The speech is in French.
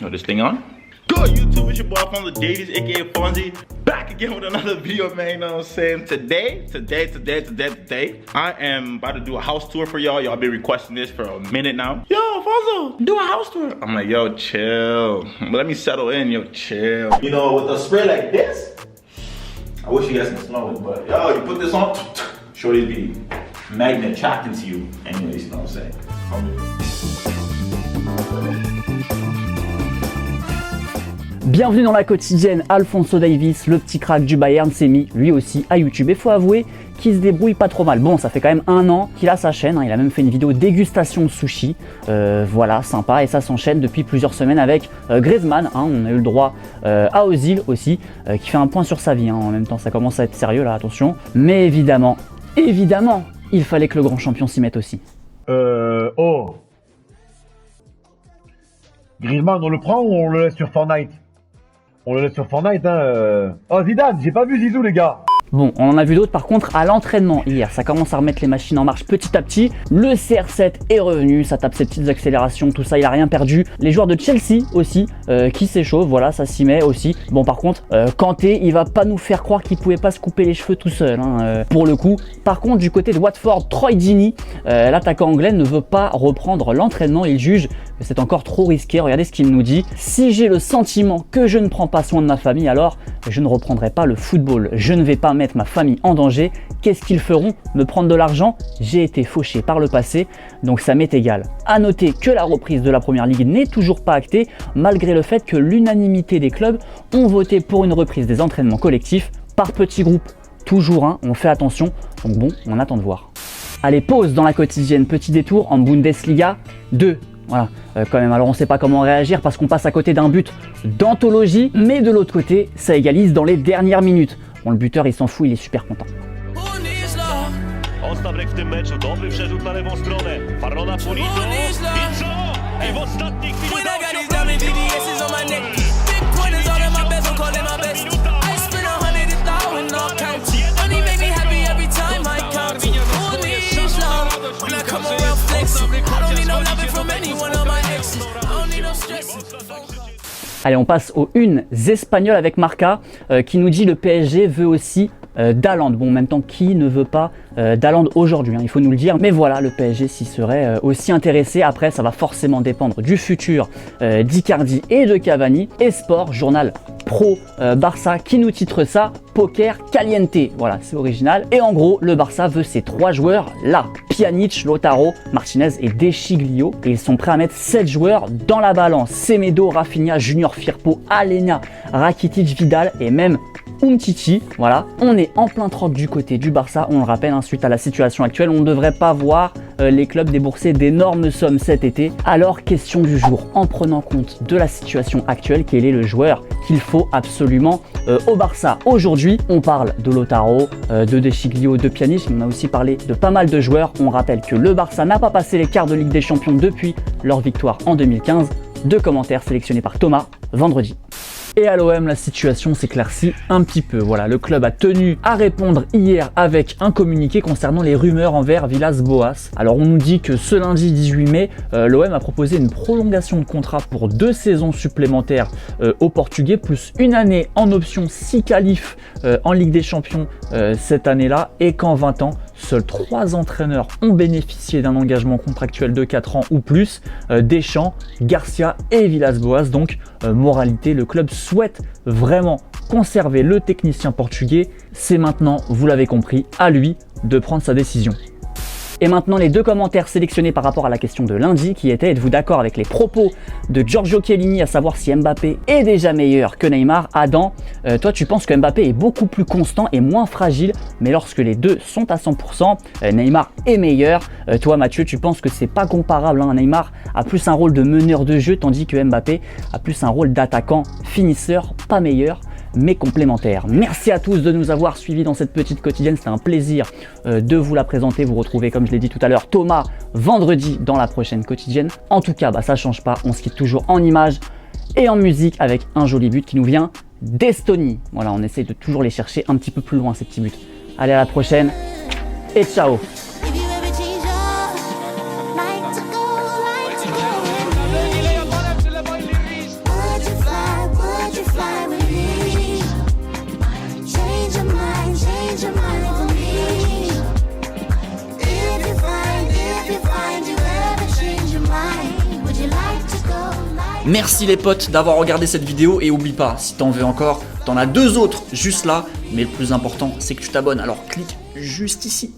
Oh, this thing on? Good YouTube, it's your boy Fonzo Davies, aka Fonzie, back again with another video, man. You know what I'm saying? Today, I am about to do a house tour for y'all. Y'all been requesting this for a minute now. Yo, Fonzo, do a house tour. I'm like, yo, chill. But let me settle in, yo, chill. You know, with a spray like this, I wish you guys could smell it, but yo, you put this on, shorty be magnet attracting to you. Anyways, you know what I'm saying? Bienvenue dans la quotidienne, Alphonso Davies, le petit crack du Bayern, s'est mis lui aussi à YouTube. Et faut avouer qu'il se débrouille pas trop mal. Bon, ça fait quand même 1 an qu'il a sa chaîne, hein. Il a même fait une vidéo dégustation de sushi. Voilà, sympa. Et ça s'enchaîne depuis plusieurs semaines avec Griezmann. Hein. On a eu le droit à Ozil aussi, qui fait un point sur sa vie. Hein. En même temps, ça commence à être sérieux là, attention. Mais évidemment, il fallait que le grand champion s'y mette aussi. Griezmann, on le prend ou on le laisse sur Fortnite? On le laisse sur Fortnite, hein. Oh, Zidane, j'ai pas vu Zizou, les gars. Bon, on en a vu d'autres par contre à l'entraînement hier, ça commence à remettre les machines en marche petit à petit. Le CR7 est revenu, ça tape ses petites accélérations, tout ça, il a rien perdu. Les joueurs de Chelsea aussi qui s'échauffent, voilà, ça s'y met aussi. Bon, par contre, Kanté, il va pas nous faire croire qu'il pouvait pas se couper les cheveux tout seul, hein, pour le coup. Par contre, du côté de Watford, Troy Deeney, l'attaquant anglais, ne veut pas reprendre l'entraînement. Il juge que c'est encore trop risqué. Regardez ce qu'il nous dit. Si j'ai le sentiment que je ne prends pas soin de ma famille, alors je ne reprendrai pas le football. Je ne vais pas mettre ma famille en danger. Qu'est-ce qu'ils feront? Me prendre de l'argent? J'ai été fauché par le passé, donc ça m'est égal. À noter que la reprise de la première ligue n'est toujours pas actée, malgré le fait que l'unanimité des clubs ont voté pour une reprise des entraînements collectifs par petits groupes. Toujours, hein, on fait attention, donc bon, on attend de voir. Allez, pause dans la quotidienne, petit détour en Bundesliga 2. Voilà, quand même, alors on sait pas comment réagir parce qu'on passe à côté d'un but d'anthologie, mais de l'autre côté, ça égalise dans les dernières minutes. Bon, le buteur, il s'en fout, il est super content. Ostabrek w tym meczu, dobry przerzut na lewą stronę. Farona Polito i co? I w ostatniej chwili Allez, on passe aux unes espagnoles avec Marca qui nous dit le PSG veut aussi d'Haaland. Bon, en même temps, qui ne veut pas d'Haaland aujourd'hui, hein, il faut nous le dire. Mais voilà, le PSG s'y serait aussi intéressé. Après, ça va forcément dépendre du futur d'Icardi et de Cavani. Et Sport, journal pro Barça, qui nous titre ça, Poker Caliente. Voilà, c'est original. Et en gros, le Barça veut ces 3 joueurs là. Pjanic, Lautaro, Martinez et De Sciglio. Et ils sont prêts à mettre 7 joueurs dans la balance. Semedo, Rafinha, Junior Firpo, Alena, Rakitic, Vidal et même Umtiti. Voilà, on est en plein troc du côté du Barça, on le rappelle, hein, suite à la situation actuelle, on ne devrait pas voir les clubs débourser d'énormes sommes cet été. Alors, question du jour, en prenant compte de la situation actuelle, quel est le joueur qu'il faut absolument au Barça? Aujourd'hui, on parle de Lautaro, de Sciglio, de Pjanic, on a aussi parlé de pas mal de joueurs. On rappelle que le Barça n'a pas passé les quarts de Ligue des Champions depuis leur victoire en 2015. 2 commentaires sélectionnés par Thomas vendredi. Et à l'OM, la situation s'éclaircit un petit peu. Voilà, le club a tenu à répondre hier avec un communiqué concernant les rumeurs envers Villas-Boas. Alors on nous dit que ce lundi 18 mai, l'OM a proposé une prolongation de contrat pour 2 saisons supplémentaires au Portugais, plus 1 année en option 6 qualifs en Ligue des Champions cette année-là, et qu'en 20 ans, seuls 3 entraîneurs ont bénéficié d'un engagement contractuel de 4 ans ou plus, Deschamps, Garcia et Villas-Boas. Donc, moralité, le club souhaite vraiment conserver le technicien portugais. C'est maintenant, vous l'avez compris, à lui de prendre sa décision. Et maintenant, les 2 commentaires sélectionnés par rapport à la question de lundi qui était: êtes-vous d'accord avec les propos de Giorgio Chiellini, à savoir si Mbappé est déjà meilleur que Neymar? Adam, toi tu penses que Mbappé est beaucoup plus constant et moins fragile, mais lorsque les deux sont à 100%, Neymar est meilleur. Toi Mathieu, tu penses que c'est pas comparable, hein? Neymar a plus un rôle de meneur de jeu, tandis que Mbappé a plus un rôle d'attaquant finisseur, pas meilleur, mais complémentaires. Merci à tous de nous avoir suivis dans cette petite quotidienne, c'était un plaisir de vous la présenter. Vous retrouvez, comme je l'ai dit tout à l'heure, Thomas vendredi dans la prochaine quotidienne. En tout cas, ça change pas, on se quitte toujours en images et en musique avec un joli but qui nous vient d'Estonie. Voilà, on essaie de toujours les chercher un petit peu plus loin, ces petits buts. Allez, à la prochaine et ciao. Merci les potes d'avoir regardé cette vidéo et oublie pas, si t'en veux encore, t'en as 2 autres juste là, mais le plus important c'est que tu t'abonnes, alors clique juste ici.